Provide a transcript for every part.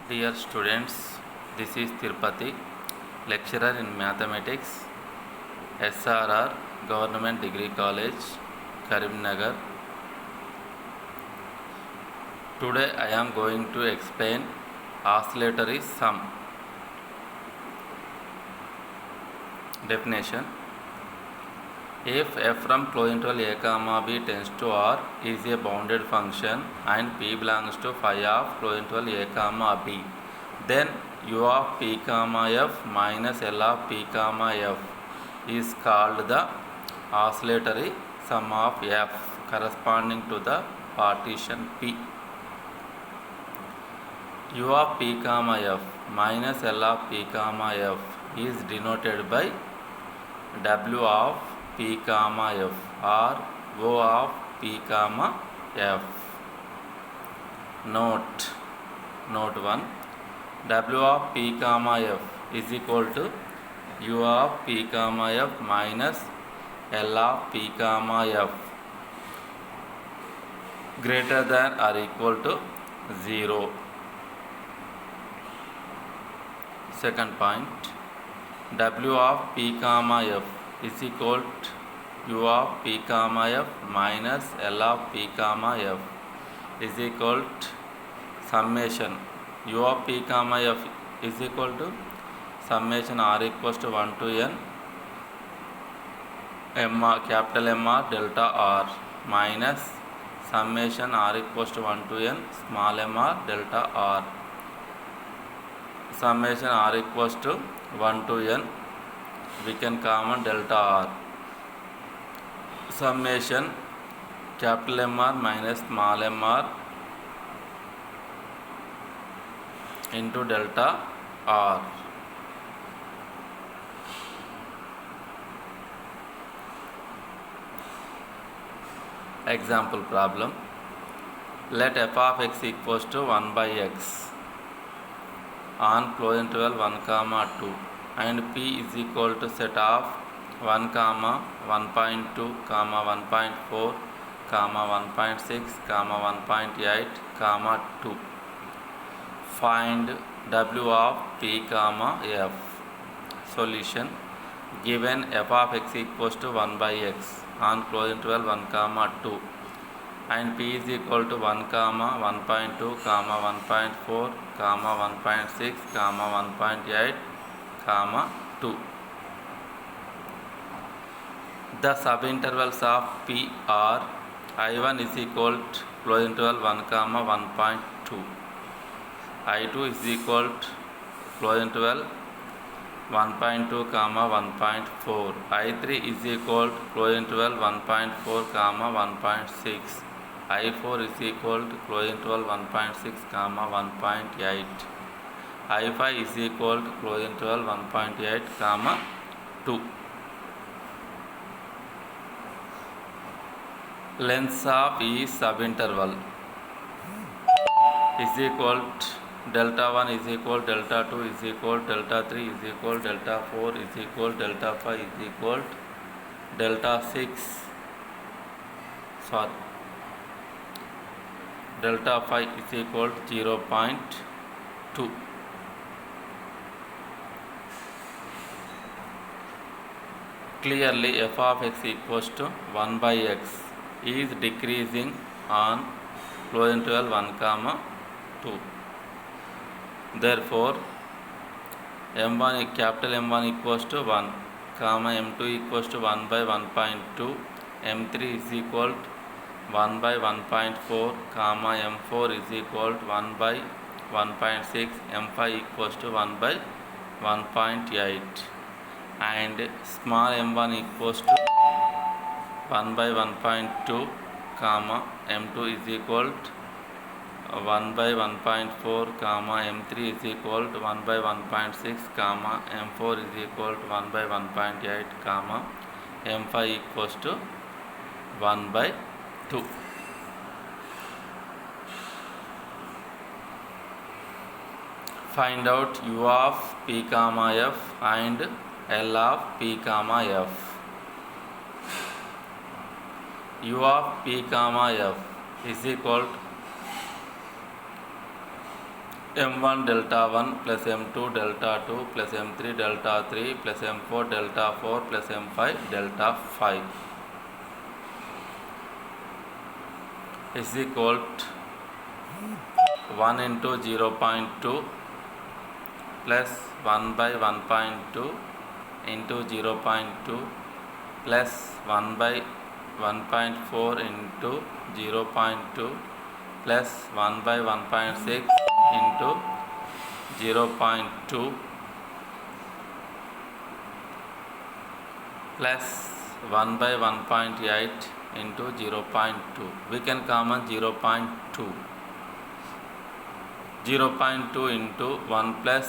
Dear students, this is Tirupati, lecturer in mathematics, SRR Government Degree College, Karimnagar. Today I am going to explain oscillatory sum. Definition: if f from closed interval a comma b tends to R is a bounded function and p belongs to phi of closed interval a comma b, then u of p comma f minus L of p comma f is called the oscillatory sum of f corresponding to the partition P. U of p comma f minus L of p comma f is denoted by W of p comma f or O of p comma f. Note 1. W of p comma f is equal to U of p comma f minus L of p comma f greater than or equal to 0. Second point, W of p comma f is equal to U of p comma f minus L of p comma f is equal to summation U of p comma f is equal to summation R equals to 1 to n M capital M R delta R minus summation R equals to 1 to n small m r delta R. Summation R equals to 1 to n, we can common delta R. Summation capital M R minus small m r into delta R. Example problem. Let f of x equals to 1 by x on closed interval 1 comma 2 and p is equal to set of 1 comma 1.2 comma 1.4 comma 1.6 comma 1.8 comma 2. Find W of p comma f. Solution: given f of x equals to 1 by x on closed interval 1 comma 2 and p is equal to 1 comma 1.2 comma 1.4 comma 1.6 comma 1.8 comma 2. The subintervals of p are I1 is equal to closed interval 1 comma 1.2, I2 is equal to closed interval 1.2 comma 1.4, I3 is equal to closed interval 1.4 comma 1.6, I4 is equal to closed interval 1.6 comma 1.8, I5 is equal to closed interval 1.8 comma 2. Length of each subinterval is equal to delta 1 is equal delta 2 is equal delta 3 is equal delta 4 is equal delta 5 is equal delta 6 delta 5 is equal to 0.2. Clearly f of x equals to 1 by x is decreasing on closed interval 1 comma 2. Therefore, m1 capital M1 equals to 1 comma m2 equals to 1 by 1.2, m3 is equal to 1 by 1.4 comma m4 is equal to 1 by 1.6, m5 equals to 1 by 1.8 and small m1 equals to 1 by 1.2 comma m2 is equal to 1 by 1.4 comma m3 is equal to 1 by 1.6 comma m4 is equal to 1 by 1.8 comma m5 equals to 1 by 2. Find out u of p comma f and L of p comma f. U of p comma f is equal to m1 delta 1 plus m2 delta 2 plus m3 delta 3 plus m4 delta 4 plus m5 delta 5 is equal to 1 into 0.2 plus 1 by 1.2 into 0.2 plus 1 by 1.4 into 0.2 plus 1 by 1.6 into 0.2 plus 1 by 1.8 into 0.2. We can common 0.2. 0.2 into 1 plus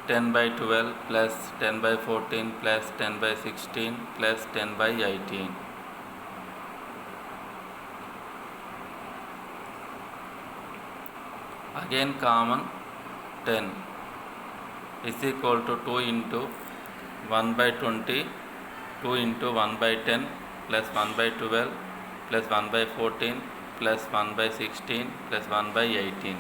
10 by 12 plus 10 by 14 plus 10 by 16 plus 10 by 18. Again common 10 is equal to 2 into 1 by 20, 2 into 1 by 10 plus 1 by 12 plus 1 by 14 plus 1 by 16 plus 1 by 18.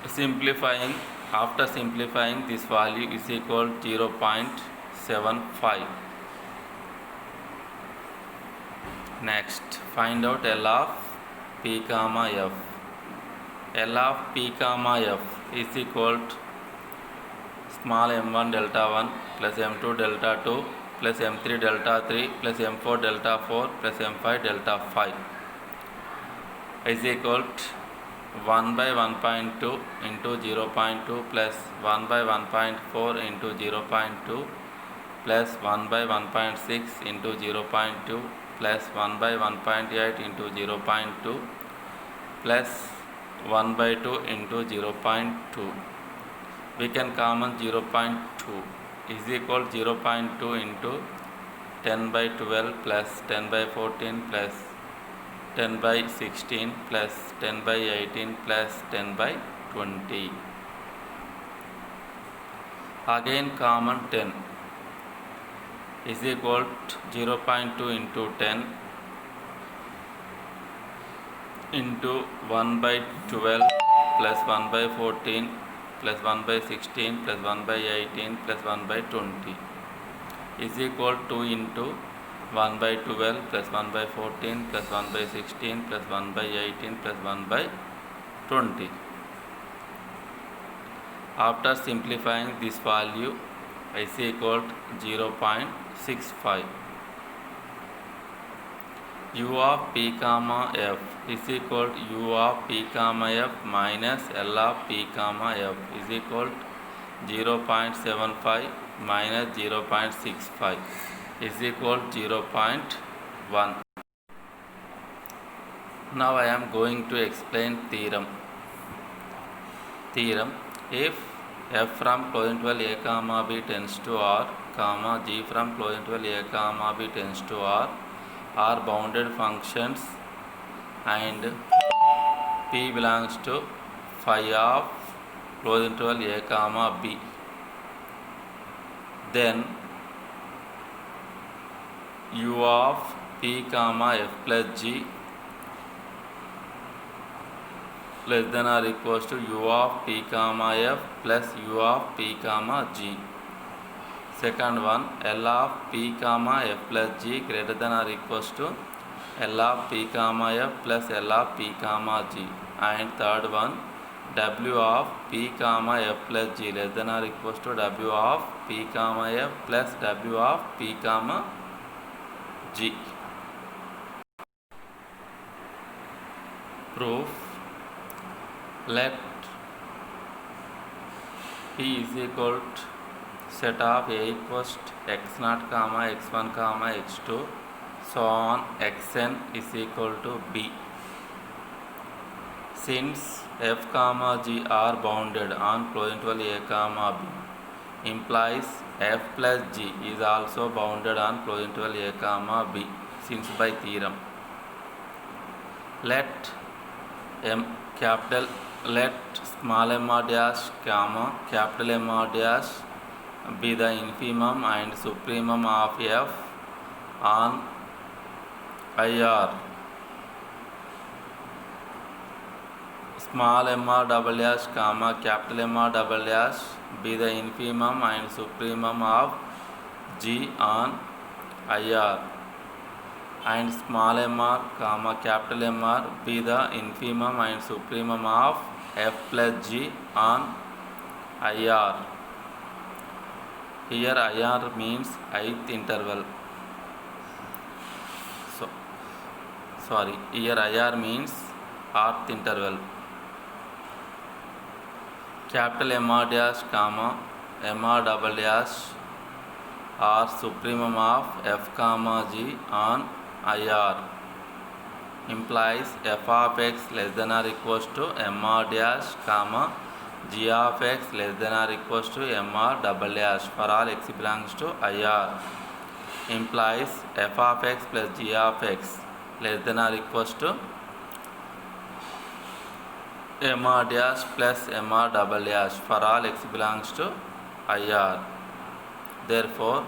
Simplifying, after simplifying, this value is equal to 0.75. Next, find out L of P comma F. L of P comma F is equal to small m1 delta 1 plus m2 delta 2 plus m3 delta 3 plus m4 delta 4 plus m5 delta 5 is equal to 1 by 1.2 into 0.2 plus 1 by 1.4 into 0.2 plus 1 by 1.6 into 0.2 plus 1 by 1.8 into 0.2 plus 1 by 2 into 0.2. We can common 0.2 is equal to 0.2 into 10 by 12 plus 10 by 14 plus 10 by 16 plus 10 by 18 plus 10 by 20. Again common 10 is equal to 0.2 into 10 into 1 by 12 plus 1 by 14 plus 1 by 16 plus 1 by 18 plus 1 by 20 is equal to 2 into 1 by 12 plus 1 by 14 plus 1 by 16 plus 1 by 18 plus 1 by 20. After simplifying this value is equal to 0.65. U of P comma F is equal to U of P comma F minus L of P comma F is equal to 0.75 minus 0.65 is equal to 0.1. Now I am going to explain theorem. Theorem: if f from closed interval a comma b tends to R, comma g from closed interval a comma b tends to R are bounded functions and p belongs to phi of closed interval a comma b, then u of p comma f plus g less than or equals to u of p comma f plus u of p comma g. Second one, L of p comma f plus g greater than or equals to L of p comma f plus L of p comma g. And third one, W of p comma f plus g less than or equals to W of p comma f plus W of p comma g. Proof: let P is equal to set of A equals to x0 comma x1 comma x2 so on xn is equal to B. Since f comma g are bounded on closed interval a comma b, implies f plus g is also bounded on closed interval a comma b, since by theorem. Let small m r dash comma capital M r dash be the infimum and supremum of f on IR small m r double dash comma capital M r double dash be the infimum and supremum of G on IR, and small m r comma capital M r be the infimum and supremum of F plus G on IR. Here IR means ith interval. Here IR means rth interval. Capital M r dash comma M r double dash are supremum of F comma G on IR implies f of x less than or equals to M r dash comma g of x less than or equals to M r double dash for all x belongs to IR implies f of x plus g of x less than or equals to M r dash plus M r double dash for all x belongs to IR. Therefore,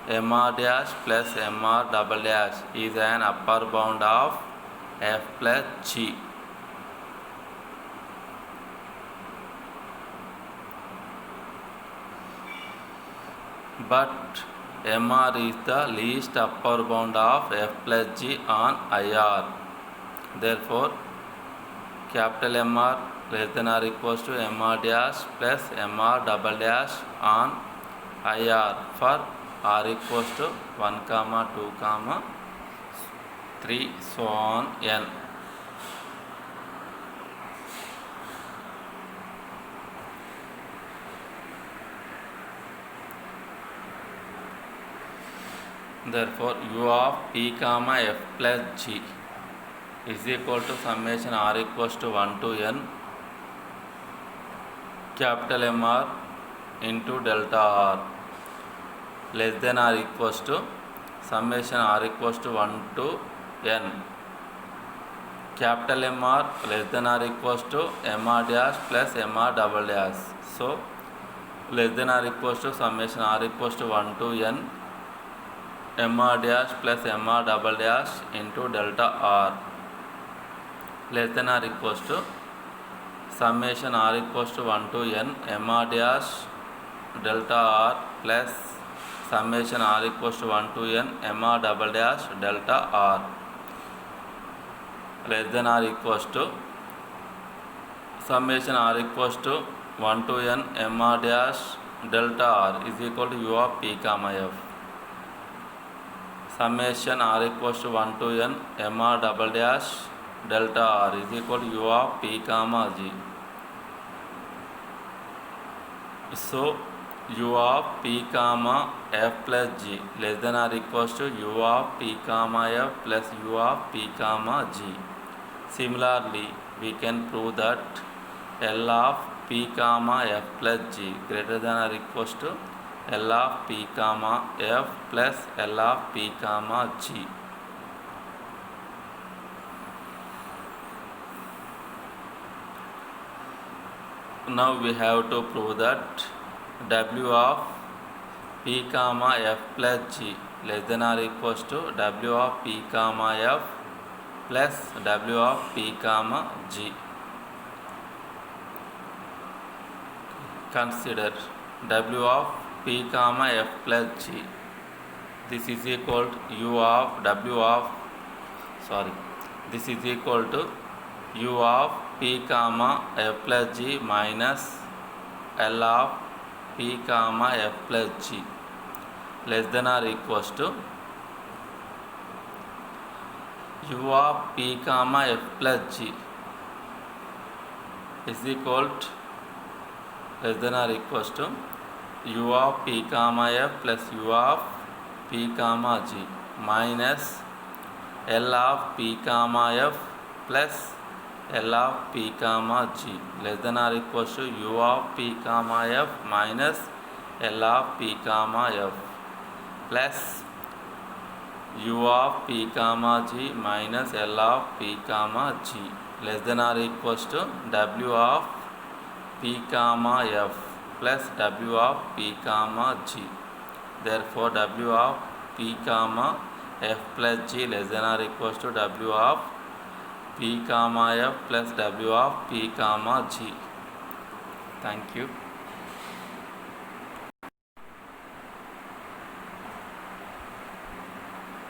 M r dash plus M r double dash is an upper bound of F plus G. But M r is the least upper bound of F plus G on IR. Therefore, capital M r less than or equals to M r dash plus M r double dash on IR for r equals to 1, 2, 3, so on n. Therefore, u of p comma f plus g is equal to summation r equals to 1 to n capital M r into delta r less than or equals to summation r equals to 1 to n capital M r less than or equals to M r dash plus M r double dash. So, less than or equals to summation r equals to 1 to n M r dash plus M r double dash into delta r less than or equals to summation r equals to 1 to n M r dash delta r plus summation r equals to 1 to n M r double dash delta r less than or equals to summation r equals to 1 to n M r dash delta r is equal to u of p comma f. Summation r equals to 1 to n M r double dash delta r is equal to u of p comma g. So, u of p comma f plus g less than or equals to u of p comma f plus u of p comma g. Similarly, we can prove that L of p comma f plus g greater than or equals to L of p comma f plus L of p comma g. Now we have to prove that W of p comma f plus g less than or equals to W of p comma f plus W of p comma g. Consider W of p comma f plus g. This is equal to u of W of this is equal to u of p comma f plus g minus L of p comma f plus g less than or equals to u of p comma f plus g is equal to less than or equals to u of p comma f plus u of p comma g minus L of p comma f plus L of p comma g less than or equals to u of p comma f minus L of p comma f plus u of p comma g minus L of p comma g less than or equals to W of p comma f plus W of p comma g. Therefore, W of p comma f plus g less than or equals to W of P comma F plus W of P comma G. Thank you.